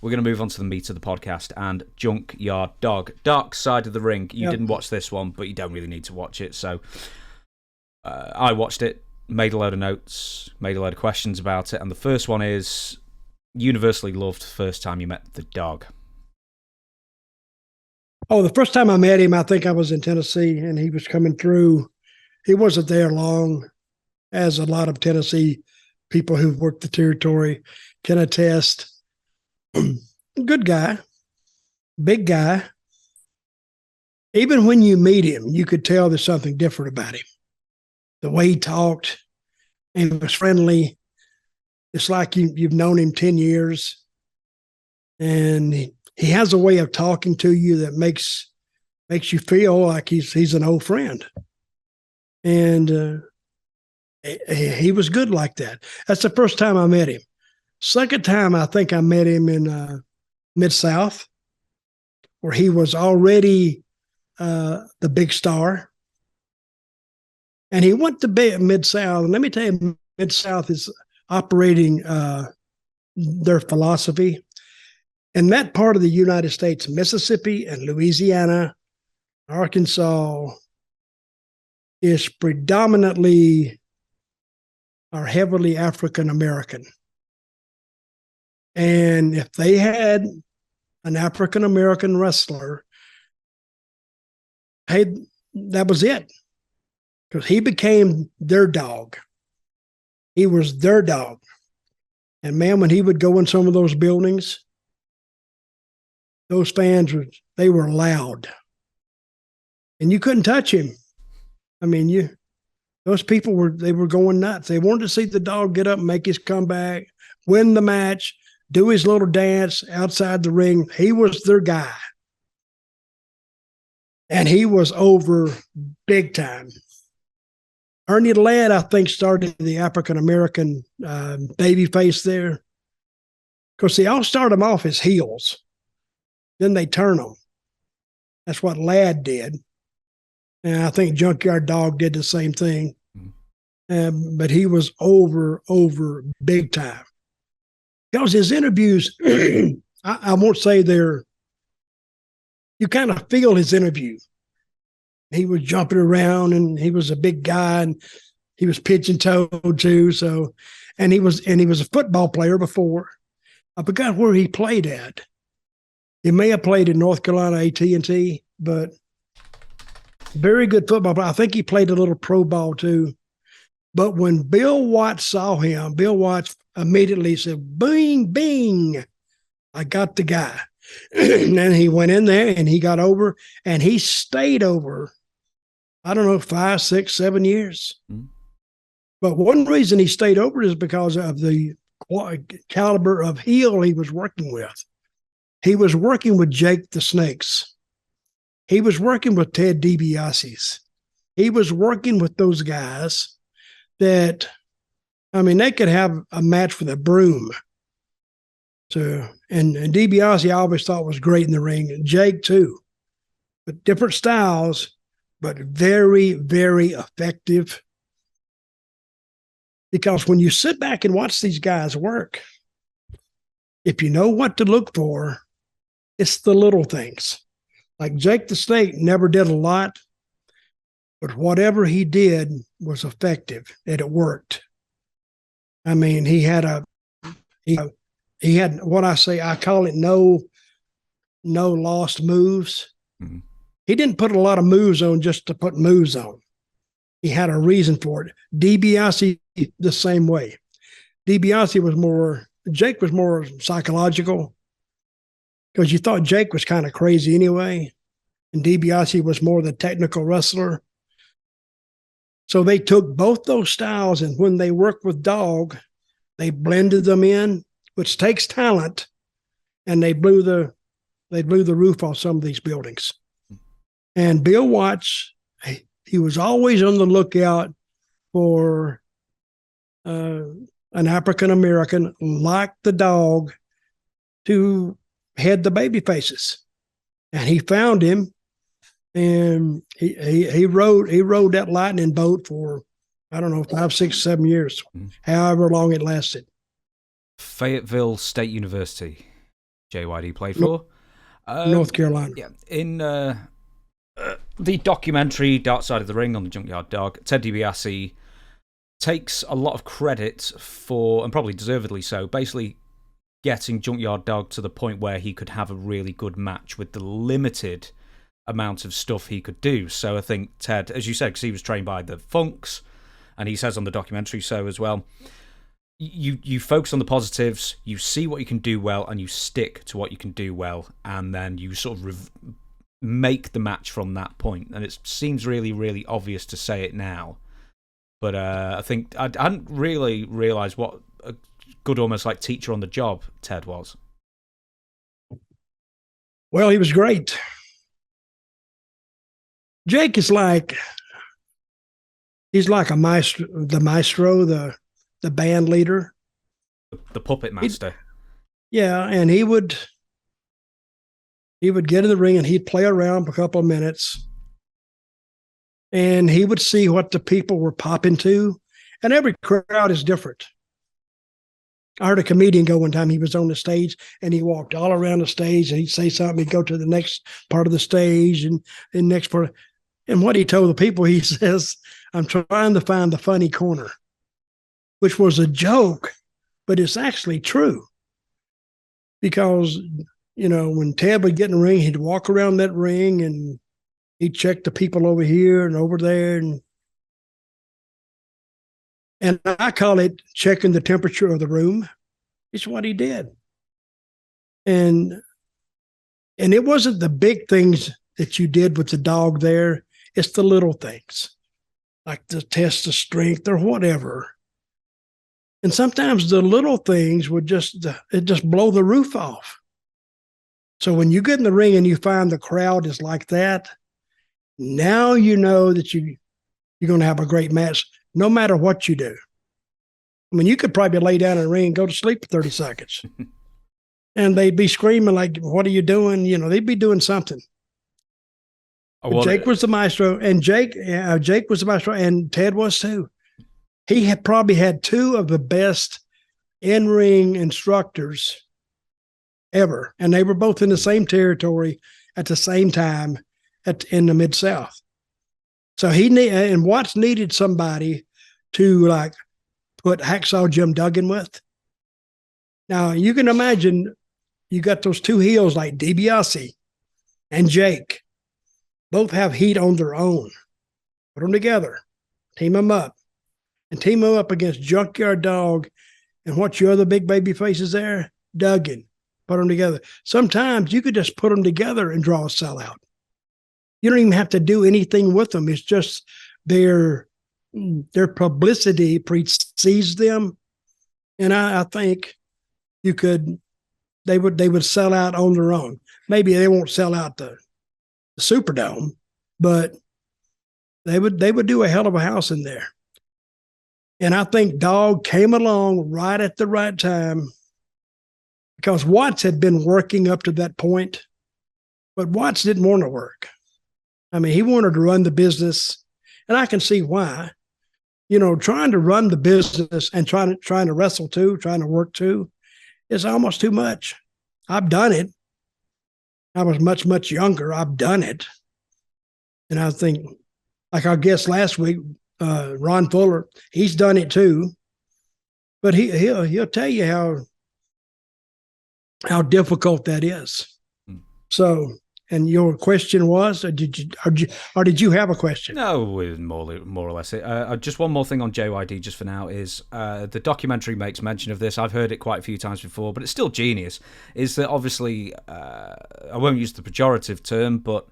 we're going to move on to the meat of the podcast and Junkyard Dog. Dark Side of the Ring. You didn't watch this one, but you don't really need to watch it. So I watched it, made a load of notes, made a load of questions about it. And the first one is, universally loved first time you met the dog. Oh, the first time I met him, I think I was in Tennessee, and he was coming through. He wasn't there long, as a lot of Tennessee people who've worked the territory can attest. Good guy, big guy. Even when you meet him, you could tell there's something different about him. The way he talked and was friendly. It's like you've known him 10 years. And he has a way of talking to you that makes you feel like he's an old friend. And he was good like that. That's the first time I met him. Second time, I think I met him in Mid-South, where he was already the big star. And he went to Mid-South. And let me tell you, Mid-South is operating their philosophy. In that part of the United States, Mississippi and Louisiana, Arkansas, is predominantly or heavily African American. And if they had an African American wrestler, hey, that was it. Because he became their dog. He was their dog. And man, when he would go in some of those buildings, those fans, they were loud. And you couldn't touch him. I mean, those people were going nuts. They wanted to see the dog get up and make his comeback, win the match, do his little dance outside the ring. He was their guy. And he was over big time. Ernie Ladd, I think, started the African-American baby face there. Because they all start them off as heels. Then they turn them. That's what Ladd did. And I think Junkyard Dog did the same thing. But he was over big time. Because his interviews, I won't say they're, you kind of feel his interview. He was jumping around and he was a big guy and he was pitching-toed too. So, and he was a football player before. I forgot where he played at. He may have played in North Carolina AT&T, but very good football player. I think he played a little pro ball too. But when Bill Watts saw him, Bill Watts immediately said, "Bing, bing, I got the guy." And then he went in there and he got over and he stayed over, I don't know, 5, 6, 7 years. Mm-hmm. But one reason he stayed over is because of the caliber of heel he was working with. He was working with Jake the Snakes. He was working with Ted DiBiase's. He was working with those guys that, I mean, they could have a match with a broom. So, and DiBiase I always thought was great in the ring, and Jake too. But different styles, but very, very effective. Because when you sit back and watch these guys work, if you know what to look for, it's the little things. Like Jake the Snake never did a lot, but whatever he did was effective and it worked. I mean, he had what I call it no lost moves. Mm-hmm. He didn't put a lot of moves on just to put moves on. He had a reason for it. DiBiase the same way. Jake was more psychological because you thought Jake was kind of crazy anyway. And DiBiase was more the technical wrestler. So they took both those styles, and when they worked with Dog, they blended them in, which takes talent, and they blew the roof off some of these buildings. And Bill Watts, he was always on the lookout for an African American like the Dog to head the baby faces, and he found him, and he rode that lightning boat for, I don't know, 5, 6, 7 years, however long it lasted. Fayetteville State University. JYD played for. North Carolina. Yeah, in the documentary Dark Side of the Ring on the Junkyard Dog, Ted DiBiase takes a lot of credit for, and probably deservedly so, basically getting Junkyard Dog to the point where he could have a really good match with the limited amount of stuff he could do. So I think Ted, as you said, because he was trained by the Funks, and he says on the documentary so as well, you focus on the positives, you see what you can do well, and you stick to what you can do well, and then you sort of make the match from that point. And it seems really, really obvious to say it now, but I think I hadn't really realised what a good, almost like teacher on the job Ted was. Well, he was great. Jake is like, he's like the maestro, the band leader. The puppet master. And he would get in the ring and he'd play around for a couple of minutes. And he would see what the people were popping to. And every crowd is different. I heard a comedian go one time, he was on the stage and he walked all around the stage and he'd say something, he'd go to the next part of the stage and the next part. And what he told the people, he says, I'm trying to find the funny corner, which was a joke, but it's actually true. Because, when Ted would get in the ring, he'd walk around that ring and he'd check the people over here and over there. And I call it checking the temperature of the room. It's what he did. And it wasn't the big things that you did with the dog there. It's the little things, like the test of strength or whatever. And sometimes the little things would just blow the roof off. So when you get in the ring and you find the crowd is like that, now you know that you're going to have a great match, no matter what you do. I mean, you could probably lay down in the ring and go to sleep for 30 seconds. And they'd be screaming like, what are you doing? They'd be doing something. Jake was the maestro, and Jake was the maestro, and Ted was too. He had probably had two of the best in-ring instructors ever, and they were both in the same territory at the same time in the Mid-South. So and Watts needed somebody to like put Hacksaw Jim Duggan with. Now you can imagine you got those two heels like DiBiase and Jake. Both have heat on their own. Put them together, team them up, and team them up against Junkyard Dog and what's your other big baby faces there? Duggan. Put them together. Sometimes you could just put them together and draw a sellout. You don't even have to do anything with them. It's just their publicity precedes them. And I think they would sell out on their own. Maybe they won't sell out the Superdome, but they would do a hell of a house in there. And I think Dog came along right at the right time because Watts had been working up to that point, but Watts didn't want to work. I mean, he wanted to run the business, and I can see why. Trying to run the business and trying to wrestle too, trying to work too, is almost too much. I've done it. I was much, much younger. I've done it. And I think, like our guest last week, Ron Fuller, he's done it too. But he'll tell you how difficult that is. So, and your question was, or did you have a question? No, more or less it. Just one more thing on JYD just for now is the documentary makes mention of this. I've heard it quite a few times before, but it's still genius. Is that obviously, I won't use the pejorative term, but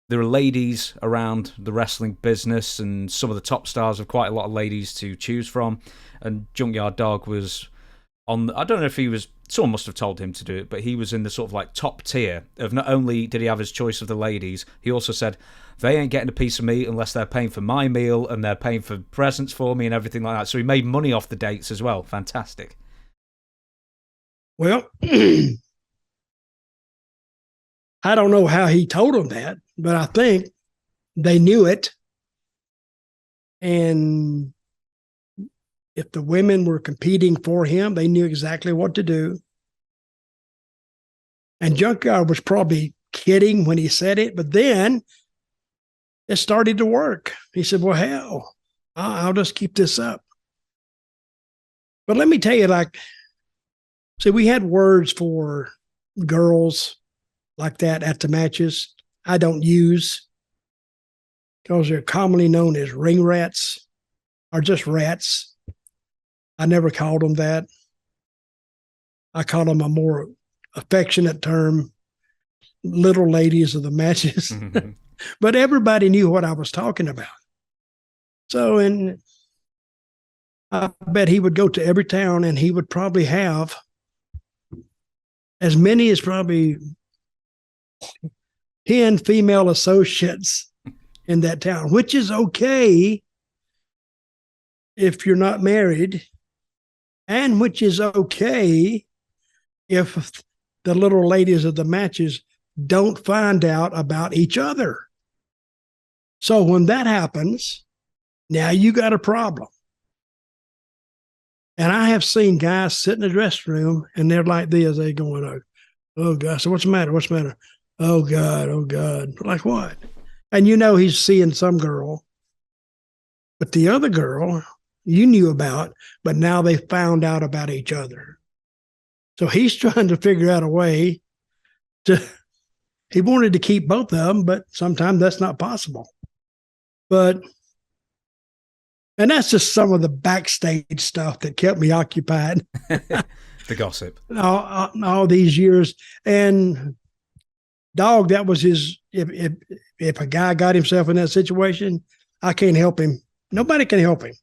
there are ladies around the wrestling business, and some of the top stars have quite a lot of ladies to choose from. And Junkyard Dog was on, I don't know if he was, someone must have told him to do it, but he was in the sort of like top tier of, not only did he have his choice of the ladies, he also said, they ain't getting a piece of meat unless they're paying for my meal and they're paying for presents for me and everything like that. So he made money off the dates as well. Fantastic. Well, I don't know how he told them that, but I think they knew it. And if the women were competing for him, they knew exactly what to do. And Junkyard was probably kidding when he said it, but then it started to work. He said, well, hell, I'll just keep this up. But let me tell you, see, we had words for girls like that at the matches. I don't use because they're commonly known as ring rats or just rats. I never called them that. I called them a more affectionate term, little ladies of the matches. Mm-hmm. But everybody knew what I was talking about. So, and I bet he would go to every town and he would probably have as many as probably 10 female associates in that town, which is okay if you're not married, and which is okay if the little ladies of the matches don't find out about each other. So when that happens, now you got a problem. And I have seen guys sit in the dressing room and they're like this, they going, oh God, so what's the matter? What's the matter? Oh God, oh God. Like what? And you know he's seeing some girl, but the other girl you knew about, but now they found out about each other. So he's trying to figure out a way he wanted to keep both of them, but sometimes that's not possible. And that's just some of the backstage stuff that kept me occupied. The gossip. All these years. And dog, that was his, if a guy got himself in that situation, I can't help him. Nobody can help him.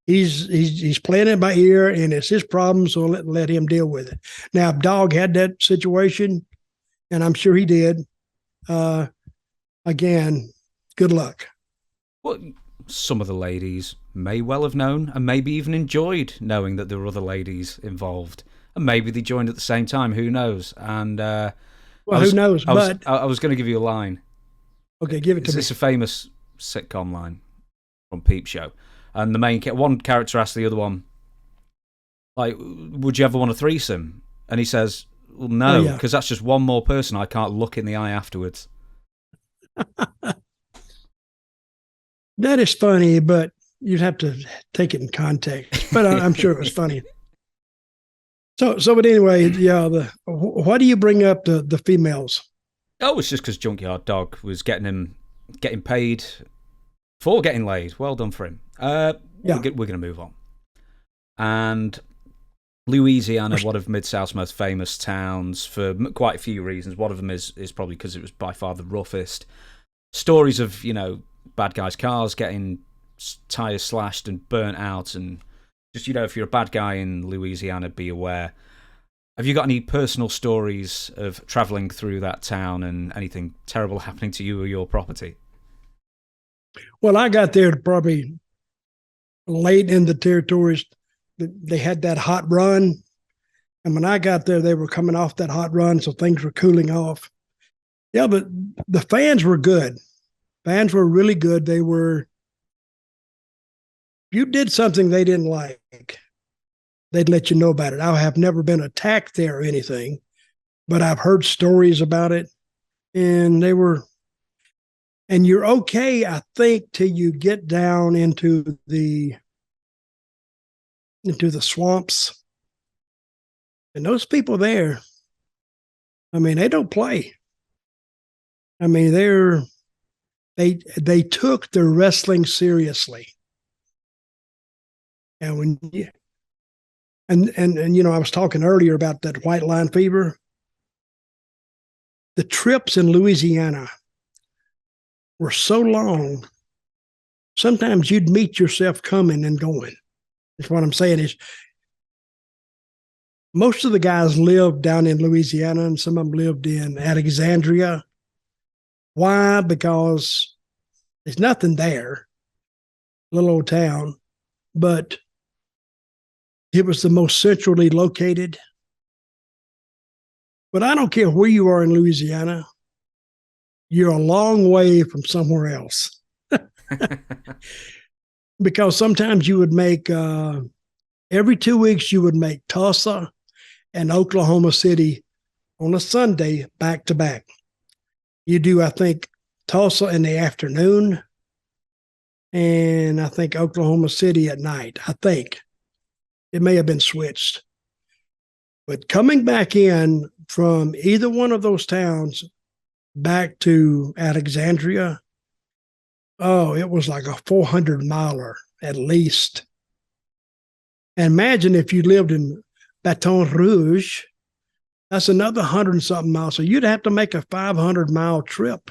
He's playing it by ear, and it's his problem, so let him deal with it. Now, if dog had that situation, and I'm sure he did, again, good luck. Well, some of the ladies may well have known and maybe even enjoyed knowing that there were other ladies involved. And maybe they joined at the same time. Who knows? And who knows? I was going to give you a line. Okay, give it to me. It's a famous sitcom line from Peep Show. And the main one character asks the other one, like, would you ever want a threesome? And he says, well, no, because that's just one more person I can't look in the eye afterwards. That is funny, but you'd have to take it in context. But I'm sure it was funny. But anyway, yeah. Why do you bring up the females? Oh, it's just because Junkyard Dog was getting paid for getting laid. Well done for him. We're going to move on. And Louisiana, one of Mid-South's most famous towns for quite a few reasons. One of them is probably because it was by far the roughest. Stories of, bad guys' cars getting tires slashed and burnt out, and just, if you're a bad guy in Louisiana, be aware. Have you got any personal stories of traveling through that town and anything terrible happening to you or your property? Well, I got there probably late in the territories. They had that hot run, and when I got there, they were coming off that hot run, so things were cooling off. Yeah, but the fans were good. Fans were really good. You did something they didn't like, they'd let you know about it. I have never been attacked there or anything, but I've heard stories about it, and you're okay, I think, till you get down into the swamps. And those people there, they don't play. They took their wrestling seriously. And I was talking earlier about that white line fever. The trips in Louisiana were so long, sometimes you'd meet yourself coming and going. That's what I'm saying is most of the guys lived down in Louisiana, and some of them lived in Alexandria. Why? Because there's nothing there, little old town, but it was the most centrally located. But I don't care where you are in Louisiana, you're a long way from somewhere else. Because sometimes you would make, every 2 weeks, you would make Tulsa and Oklahoma City on a Sunday back to back. You do, I think, Tulsa in the afternoon, and I think Oklahoma City at night. I think it may have been switched. But coming back in from either one of those towns back to Alexandria, oh, it was like a 400-miler at least. And imagine if you lived in Baton Rouge, that's another 100 and something miles. So you'd have to make a 500-mile trip